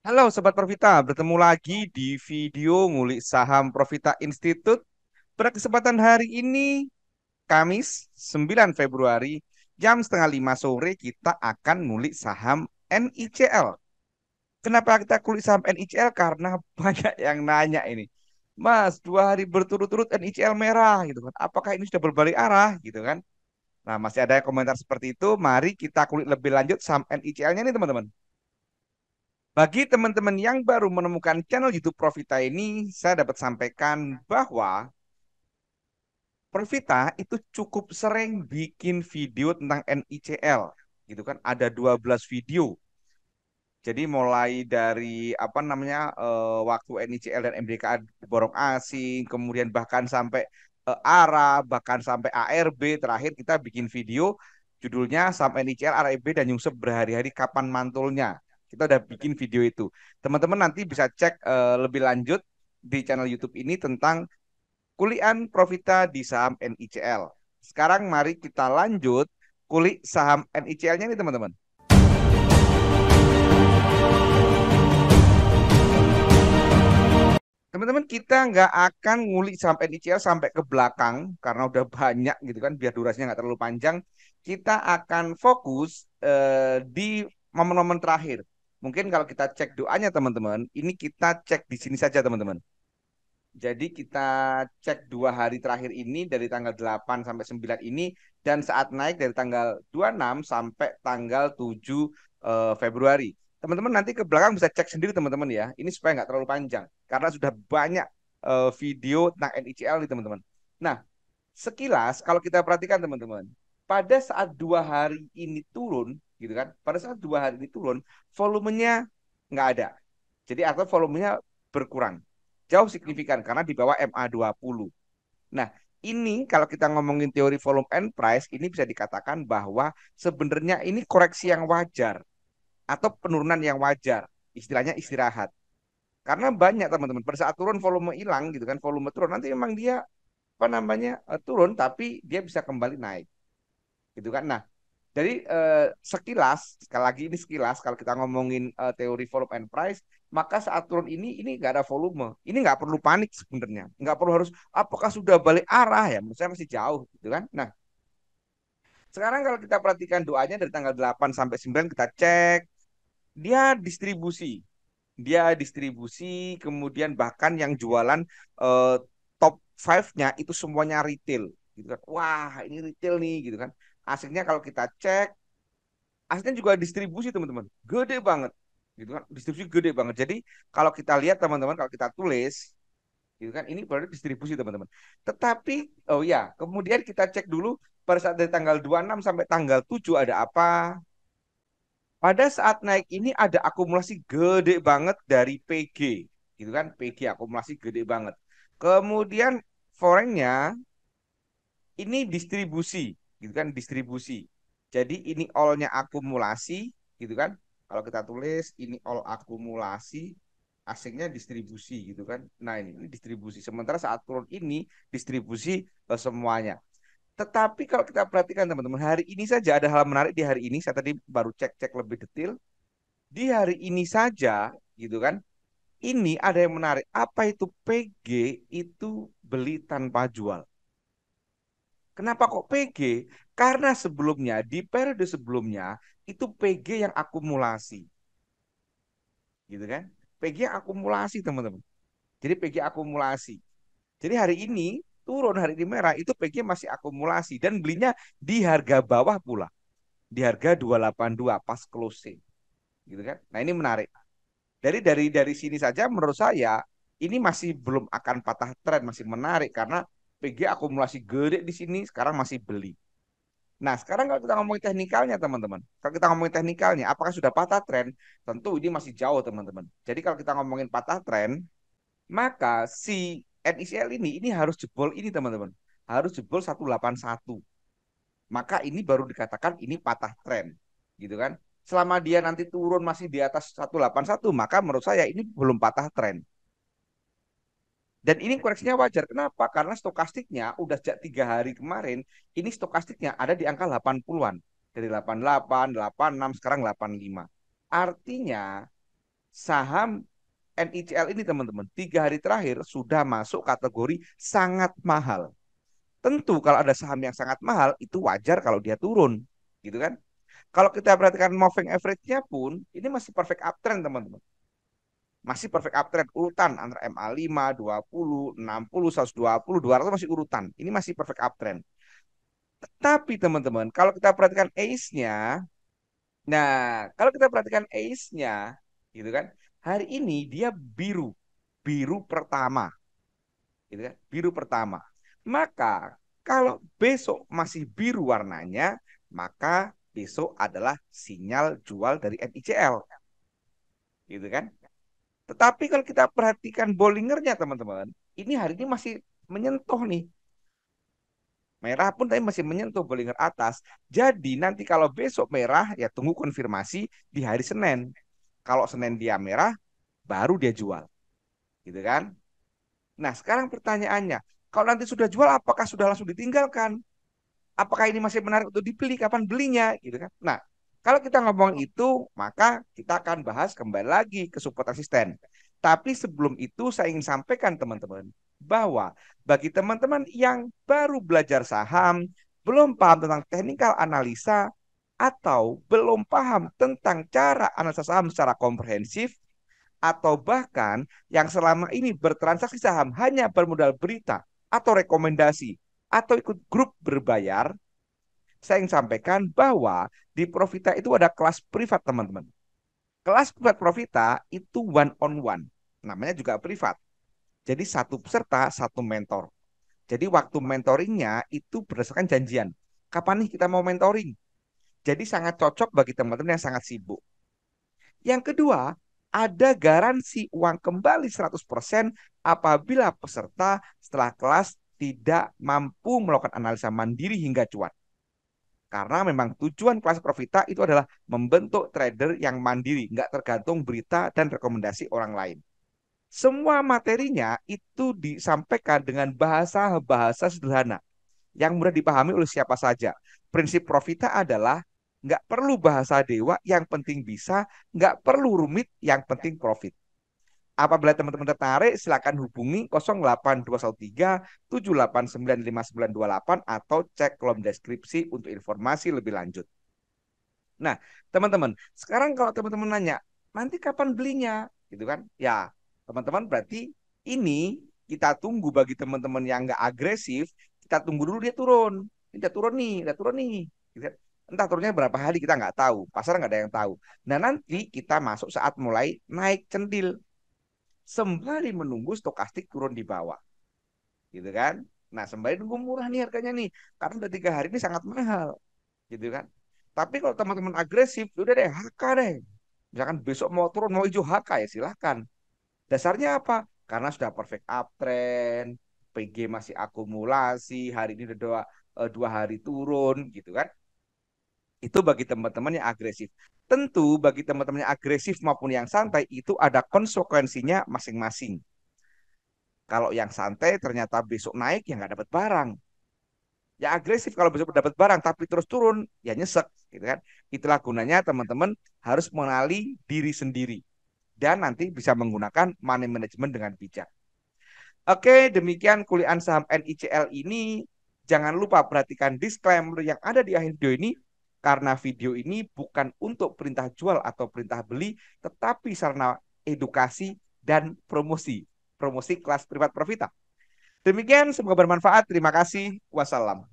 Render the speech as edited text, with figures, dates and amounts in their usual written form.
Halo Sobat Profita, bertemu lagi di video ngulik saham Profita Institute. Pada kesempatan hari ini, Kamis 9 Februari, jam setengah 5 sore, kita akan ngulik saham NICL. Kenapa kita kulik saham NICL? Karena banyak yang nanya ini. Mas, 2 hari berturut-turut NICL merah gitu kan. Apakah ini sudah berbalik arah gitu kan? Nah, masih ada komentar seperti itu. Mari kita kulik lebih lanjut saham NICL-nya nih teman-teman. Bagi teman-teman yang baru menemukan channel YouTube Profita ini, saya dapat sampaikan bahwa Profita itu cukup sering bikin video tentang NICL, gitu kan? Ada 12 video. Jadi mulai dari apa namanya waktu NICL dan MDKA borong asing, kemudian bahkan sampai ARA, bahkan sampai ARB, terakhir kita bikin video judulnya saham NICL, ARB dan nyungsep berhari-hari kapan mantulnya. Kita udah bikin video itu. Teman-teman nanti bisa cek lebih lanjut di channel YouTube ini tentang kulian Profita di saham NICL. Sekarang mari kita lanjut kulik saham NICL-nya nih teman-teman. Teman-teman, kita nggak akan ngulik sampai NICL sampai ke belakang karena udah banyak gitu kan, biar durasinya nggak terlalu panjang. Kita akan fokus di momen-momen terakhir. Mungkin kalau kita cek doanya teman-teman, ini kita cek di sini saja teman-teman. Jadi kita cek 2 hari terakhir ini dari tanggal 8 sampai 9 ini dan saat naik dari tanggal 26 sampai tanggal 7 Februari. Teman-teman nanti ke belakang bisa cek sendiri teman-teman ya. Ini supaya nggak terlalu panjang karena sudah banyak video tentang NICL nih teman-teman. Nah, sekilas kalau kita perhatikan teman-teman, pada saat 2 hari ini turun, gitu kan? Pada saat 2 hari ini turun, volumenya nggak ada. Jadi atau volumenya berkurang jauh signifikan karena di bawah MA20. Nah, ini kalau kita ngomongin teori volume and price, ini bisa dikatakan bahwa sebenarnya ini koreksi yang wajar atau penurunan yang wajar. Istilahnya istirahat. Karena banyak teman-teman, pada saat turun volume hilang gitu kan, volume turun, nanti memang dia apa namanya turun tapi dia bisa kembali naik gitu kan. Nah, jadi sekilas, sekali lagi ini sekilas, kalau kita ngomongin teori volume and price, maka saat turun ini nggak ada volume. Ini nggak perlu panik sebenarnya. Nggak perlu harus, apakah sudah balik arah ya? Menurut saya masih jauh, gitu kan. Nah, sekarang kalau kita perhatikan doanya dari tanggal 8 sampai 9, kita cek, dia distribusi. Dia distribusi, kemudian bahkan yang jualan eh, top 5-nya itu semuanya retail. Gitu kan. Wah, ini retail nih, gitu kan. Aslinya kalau kita cek, aslinya juga distribusi teman-teman, gede banget gitu kan, distribusi gede banget. Jadi kalau kita lihat teman-teman, kalau kita tulis gitu kan, ini baru distribusi teman-teman. Tetapi oh ya, kemudian kita cek dulu pada saat dari tanggal 26 sampai tanggal 7 ada apa. Pada saat naik ini ada akumulasi gede banget dari PG gitu kan, PG akumulasi gede banget. Kemudian foreign-nya ini distribusi gitu kan, distribusi. Jadi ini all-nya akumulasi gitu kan. Kalau kita tulis ini all akumulasi, asingnya distribusi gitu kan. Nah, ini distribusi. Sementara saat turun ini distribusi semuanya. Tetapi kalau kita perhatikan teman-teman, hari ini saja ada hal menarik di hari ini. Saya tadi baru cek-cek lebih detail. Di hari ini saja gitu kan. Ini ada yang menarik. Apa itu PG itu beli tanpa jual? Kenapa kok PG? Karena sebelumnya, di periode sebelumnya, itu PG yang akumulasi. Gitu kan? PG yang akumulasi, teman-teman. Jadi PG akumulasi. Jadi hari ini, turun hari ini merah, itu PG masih akumulasi. Dan belinya di harga bawah pula. Di harga 282 pas closing. Gitu kan? Nah ini menarik. Dari sini saja menurut saya, ini masih belum akan patah tren, masih menarik. Karena PG akumulasi gede di sini, sekarang masih beli. Nah, sekarang kalau kita ngomongin teknikalnya, teman-teman. Kalau kita ngomongin teknikalnya, apakah sudah patah tren? Tentu ini masih jauh, teman-teman. Jadi kalau kita ngomongin patah tren, maka si NICL ini harus jebol ini, teman-teman. Harus jebol 181. Maka ini baru dikatakan ini patah tren. Gitu kan? Selama dia nanti turun masih di atas 181, maka menurut saya ini belum patah tren. Dan ini koreksinya wajar. Kenapa? Karena stokastiknya udah sejak 3 hari kemarin, ini stokastiknya ada di angka 80-an. Dari 88, 86, sekarang 85. Artinya saham NICL ini teman-teman 3 hari terakhir sudah masuk kategori sangat mahal. Tentu kalau ada saham yang sangat mahal itu wajar kalau dia turun, gitu kan? Kalau kita perhatikan moving average-nya pun ini masih perfect uptrend teman-teman. Masih perfect uptrend urutan antara MA5, 20, 60, 120, 200 masih urutan. Ini masih perfect uptrend. Tapi teman-teman, kalau kita perhatikan ACE-nya, nah kalau kita perhatikan ACE-nya, gitu kan, hari ini dia biru, biru pertama, gitu kan, biru pertama. Maka kalau besok masih biru warnanya, maka besok adalah sinyal jual dari NICL, gitu kan. Tetapi kalau kita perhatikan Bollingernya teman-teman, ini hari ini masih menyentuh nih. Merah pun tapi masih menyentuh Bollinger atas. Jadi nanti kalau besok merah ya tunggu konfirmasi di hari Senin. Kalau Senin dia merah, baru dia jual. Gitu kan? Nah sekarang pertanyaannya, kalau nanti sudah jual apakah sudah langsung ditinggalkan? Apakah ini masih menarik untuk dibeli? Kapan belinya? Gitu kan? Nah kalau kita ngomong itu, maka kita akan bahas kembali lagi ke support resisten. Tapi sebelum itu saya ingin sampaikan teman-teman bahwa bagi teman-teman yang baru belajar saham, belum paham tentang technical analisa, atau belum paham tentang cara analisa saham secara komprehensif, atau bahkan yang selama ini bertransaksi saham hanya bermodal berita atau rekomendasi, atau ikut grup berbayar, saya ingin sampaikan bahwa di Profita itu ada kelas privat teman-teman. Kelas privat Profita itu one on one. Namanya juga privat. Jadi satu peserta, satu mentor. Jadi waktu mentoringnya itu berdasarkan janjian. Kapan nih kita mau mentoring? Jadi sangat cocok bagi teman-teman yang sangat sibuk. Yang kedua, ada garansi uang kembali 100% apabila peserta setelah kelas tidak mampu melakukan analisa mandiri hingga cuan. Karena memang tujuan kelas Profita itu adalah membentuk trader yang mandiri, nggak tergantung berita dan rekomendasi orang lain. Semua materinya itu disampaikan dengan bahasa-bahasa sederhana yang mudah dipahami oleh siapa saja. Prinsip Profita adalah nggak perlu bahasa dewa, yang penting bisa, nggak perlu rumit, yang penting profit. Apabila teman-teman tertarik, silakan hubungi 08213 789 5928 atau cek kolom deskripsi untuk informasi lebih lanjut. Nah, teman-teman, sekarang kalau teman-teman nanya, nanti kapan belinya? Gitu kan? Ya, teman-teman berarti ini kita tunggu bagi teman-teman yang nggak agresif, kita tunggu dulu dia turun. Ini udah turun nih, udah turun nih. Gitu kan? Entah turunnya berapa hari kita nggak tahu, pasar nggak ada yang tahu. Nah nanti kita masuk saat mulai naik centil, sembari menunggu stokastik turun di bawah, gitu kan? Nah sembari nunggu murah nih harganya nih, karena udah 3 hari ini sangat mahal, gitu kan? Tapi kalau teman-teman agresif, udah deh HK deh. Misalkan besok mau turun mau hijau HK ya silahkan. Dasarnya apa? Karena sudah perfect uptrend, PG masih akumulasi, hari ini udah 2 hari turun, gitu kan? Itu bagi teman-teman yang agresif. Tentu bagi teman-teman yang agresif maupun yang santai itu ada konsekuensinya masing-masing. Kalau yang santai ternyata besok naik ya nggak dapat barang. Ya agresif kalau besok dapat barang tapi terus turun ya nyesek, gitu kan. Itulah gunanya teman-teman harus mengenali diri sendiri dan nanti bisa menggunakan money management dengan bijak. Oke, demikian kuliah saham NICL ini. Jangan lupa perhatikan disclaimer yang ada di akhir video ini, karena video ini bukan untuk perintah jual atau perintah beli, tetapi sarana edukasi dan promosi. Promosi kelas privat Profita. Demikian, semoga bermanfaat. Terima kasih. Wassalam.